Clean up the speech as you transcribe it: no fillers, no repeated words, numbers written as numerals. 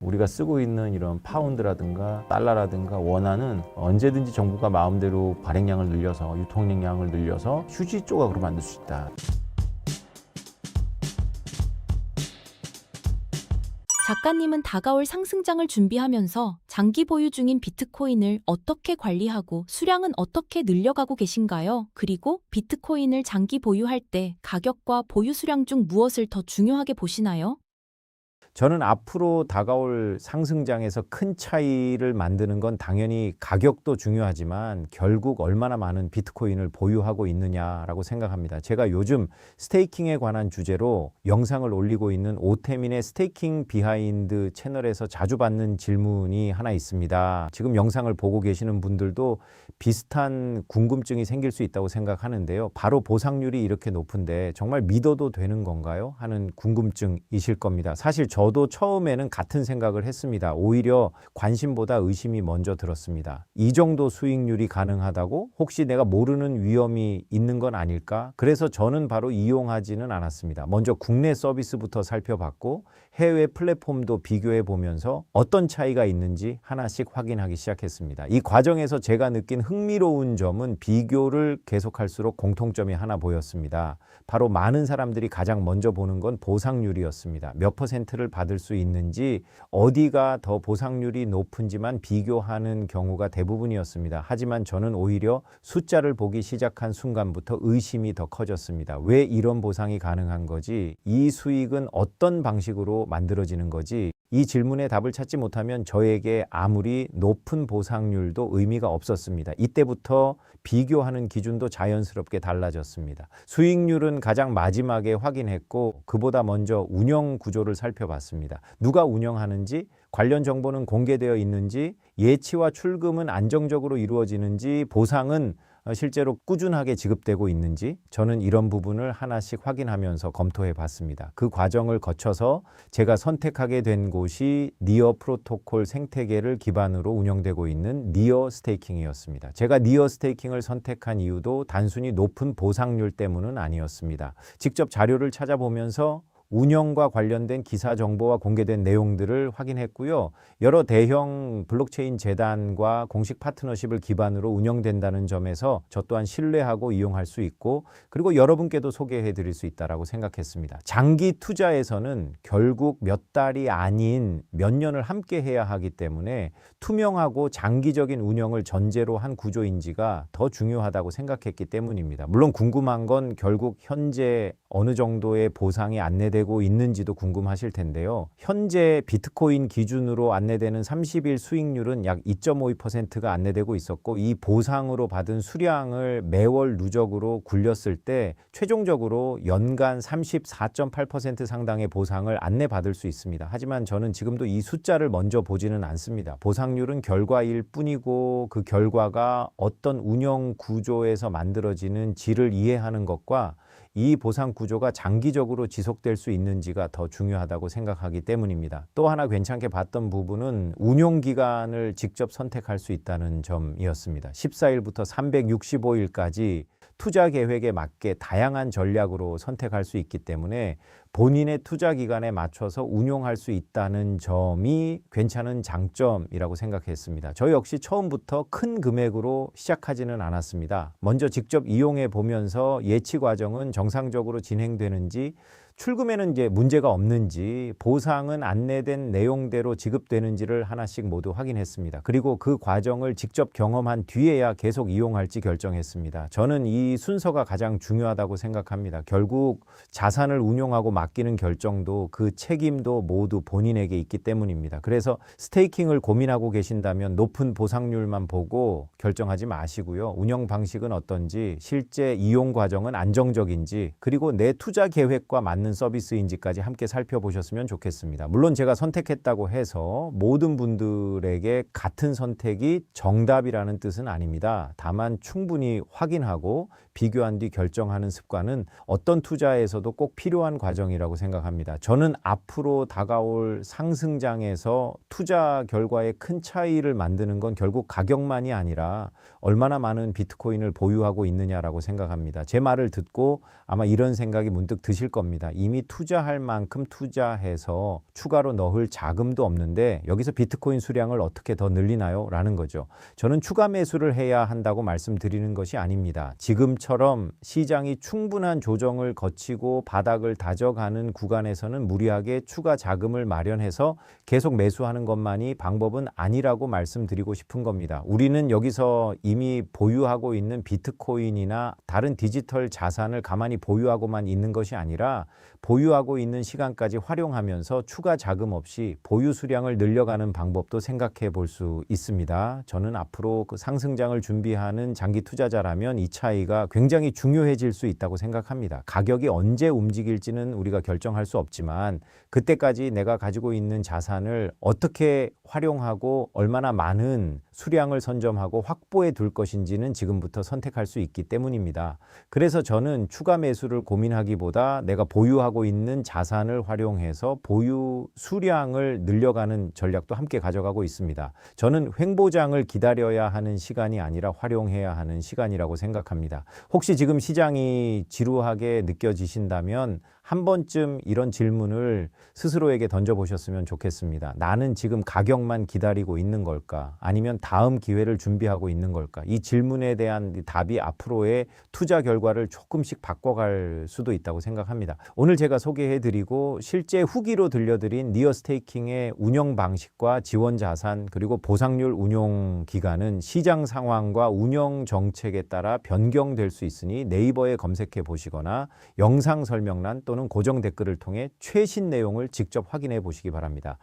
우리가 쓰고 있는 이런 파운드라든가 달러라든가 원화는 언제든지 정부가 마음대로 발행량을 늘려서 유통량을 늘려서 휴지 조각으로 만들 수 있다. 작가님은 다가올 상승장을 준비하면서 장기 보유 중인 비트코인을 어떻게 관리하고 수량은 어떻게 늘려가고 계신가요? 그리고 비트코인을 장기 보유할 때 가격과 보유 수량 중 무엇을 더 중요하게 보시나요? 저는 앞으로 다가올 상승장에서 큰 차이를 만드는 건 당연히 가격도 중요하지만 결국 얼마나 많은 비트코인을 보유하고 있느냐라고 생각합니다. 제가 요즘 스테이킹에 관한 주제로 영상을 올리고 있는 오태민의 스테이킹 비하인드 채널에서 자주 받는 질문이 하나 있습니다. 지금 영상을 보고 계시는 분들도 비슷한 궁금증이 생길 수 있다고 생각하는데요. 바로 보상률이 이렇게 높은데 정말 믿어도 되는 건가요? 하는 궁금증이실 겁니다. 사실 저도 처음에는 같은 생각을 했습니다. 오히려 관심보다 의심이 먼저 들었습니다. 이 정도 수익률이 가능하다고? 혹시 내가 모르는 위험이 있는 건 아닐까? 그래서 저는 바로 이용하지는 않았습니다. 먼저 국내 서비스부터 살펴봤고 해외 플랫폼도 비교해 보면서 어떤 차이가 있는지 하나씩 확인하기 시작했습니다. 이 과정에서 제가 느낀 흥미로운 점은 비교를 계속할수록 공통점이 하나 보였습니다. 바로 많은 사람들이 가장 먼저 보는 건 보상률이었습니다. 몇 퍼센트를 받을 수 있는지, 어디가 더 보상률이 높은지만 비교하는 경우가 대부분이었습니다. 하지만 저는 오히려 숫자를 보기 시작한 순간부터 의심이 더 커졌습니다. 왜 이런 보상이 가능한 거지? 이 수익은 어떤 방식으로 만들어지는 거지? 이 질문에 답을 찾지 못하면 저에게 아무리 높은 보상률도 의미가 없었습니다. 이때부터 비교하는 기준도 자연스럽게 달라졌습니다. 수익률은 가장 마지막에 확인했고 그보다 먼저 운영 구조를 살펴봤습니다. 누가 운영하는지, 관련 정보는 공개되어 있는지, 예치와 출금은 안정적으로 이루어지는지, 보상은 실제로 꾸준하게 지급되고 있는지 저는 이런 부분을 하나씩 확인하면서 검토해 봤습니다. 그 과정을 거쳐서 제가 선택하게 된 곳이 니어 프로토콜 생태계를 기반으로 운영되고 있는 니어 스테이킹이었습니다. 제가 니어 스테이킹을 선택한 이유도 단순히 높은 보상률 때문은 아니었습니다. 직접 자료를 찾아보면서 운영과 관련된 기사 정보와 공개된 내용들을 확인했고요. 여러 대형 블록체인 재단과 공식 파트너십을 기반으로 운영된다는 점에서 저 또한 신뢰하고 이용할 수 있고, 그리고 여러분께도 소개해 드릴 수 있다고 생각했습니다. 장기 투자에서는 결국 몇 달이 아닌 몇 년을 함께 해야 하기 때문에 투명하고 장기적인 운영을 전제로 한 구조인지가 더 중요하다고 생각했기 때문입니다. 물론 궁금한 건 결국 현재 어느 정도의 보상이 안내되고 있는지도 궁금하실 텐데요. 현재 비트코인 기준으로 안내되는 30일 수익률은 약 2.52%가 안내되고 있었고, 이 보상으로 받은 수량을 매월 누적으로 굴렸을 때 최종적으로 연간 34.8% 상당의 보상을 안내받을 수 있습니다. 하지만 저는 지금도 이 숫자를 먼저 보지는 않습니다. 보상률은 결과일 뿐이고 그 결과가 어떤 운영 구조에서 만들어지는지를 이해하는 것과 이 보상 구조가 장기적으로 지속될 수 있는지가 더 중요하다고 생각하기 때문입니다. 또 하나 괜찮게 봤던 부분은 운용 기간을 직접 선택할 수 있다는 점이었습니다. 14일부터 365일까지 투자 계획에 맞게 다양한 전략으로 선택할 수 있기 때문에 본인의 투자 기간에 맞춰서 운용할 수 있다는 점이 괜찮은 장점이라고 생각했습니다. 저 역시 처음부터 큰 금액으로 시작하지는 않았습니다. 먼저 직접 이용해 보면서 예치 과정은 정상적으로 진행되는지, 출금에는 이제 문제가 없는지, 보상은 안내된 내용대로 지급되는지를 하나씩 모두 확인했습니다. 그리고 그 과정을 직접 경험한 뒤에야 계속 이용할지 결정했습니다. 저는 이 순서가 가장 중요하다고 생각합니다. 결국 자산을 운용하고 맡기는 결정도 그 책임도 모두 본인에게 있기 때문입니다. 그래서 스테이킹을 고민하고 계신다면 높은 보상률만 보고 결정하지 마시고요. 운영 방식은 어떤지, 실제 이용 과정은 안정적인지, 그리고 내 투자 계획과 맞는 서비스인지까지 함께 살펴보셨으면 좋겠습니다. 물론 제가 선택했다고 해서 모든 분들에게 같은 선택이 정답이라는 뜻은 아닙니다. 다만 충분히 확인하고 비교한 뒤 결정하는 습관은 어떤 투자에서도 꼭 필요한 과정이라고 생각합니다. 저는 앞으로 다가올 상승장에서 투자 결과에 큰 차이를 만드는 건 결국 가격만이 아니라 얼마나 많은 비트코인을 보유하고 있느냐라고 생각합니다. 제 말을 듣고 아마 이런 생각이 문득 드실 겁니다. 이미 투자할 만큼 투자해서 추가로 넣을 자금도 없는데 여기서 비트코인 수량을 어떻게 더 늘리나요? 라는 거죠. 저는 추가 매수를 해야 한다고 말씀드리는 것이 아닙니다. 지금처럼 시장이 충분한 조정을 거치고 바닥을 다져가는 구간에서는 무리하게 추가 자금을 마련해서 계속 매수하는 것만이 방법은 아니라고 말씀드리고 싶은 겁니다. 우리는 여기서 이미 보유하고 있는 비트코인이나 다른 디지털 자산을 가만히 보유하고만 있는 것이 아니라 보유하고 있는 시간까지 활용하면서 추가 자금 없이 보유 수량을 늘려가는 방법도 생각해 볼 수 있습니다. 저는 앞으로 그 상승장을 준비하는 장기 투자자라면 이 차이가 굉장히 중요해질 수 있다고 생각합니다. 가격이 언제 움직일지는 우리가 결정할 수 없지만 그때까지 내가 가지고 있는 자산을 어떻게 활용하고 얼마나 많은 수량을 선점하고 확보해 둘 것인지는 지금부터 선택할 수 있기 때문입니다. 그래서 저는 추가 매수를 고민하기보다 내가 보유하고 있는 자산을 활용해서 보유 수량을 늘려가는 전략도 함께 가져가고 있습니다. 저는 횡보장을 기다려야 하는 시간이 아니라 활용해야 하는 시간이라고 생각합니다. 혹시 지금 시장이 지루하게 느껴지신다면 한 번쯤 이런 질문을 스스로에게 던져보셨으면 좋겠습니다. 나는 지금 가격만 기다리고 있는 걸까? 아니면 다음 기회를 준비하고 있는 걸까? 이 질문에 대한 답이 앞으로의 투자 결과를 조금씩 바꿔갈 수도 있다고 생각합니다. 오늘 제가 소개해드리고 실제 후기로 들려드린 니어 스테이킹의 운영 방식과 지원 자산 그리고 보상률 운용 기간은 시장 상황과 운영 정책에 따라 변경될 수 있으니 네이버에 검색해 보시거나 영상 설명란 또는 고정 댓글을 통해 최신 내용을 직접 확인해 보시기 바랍니다.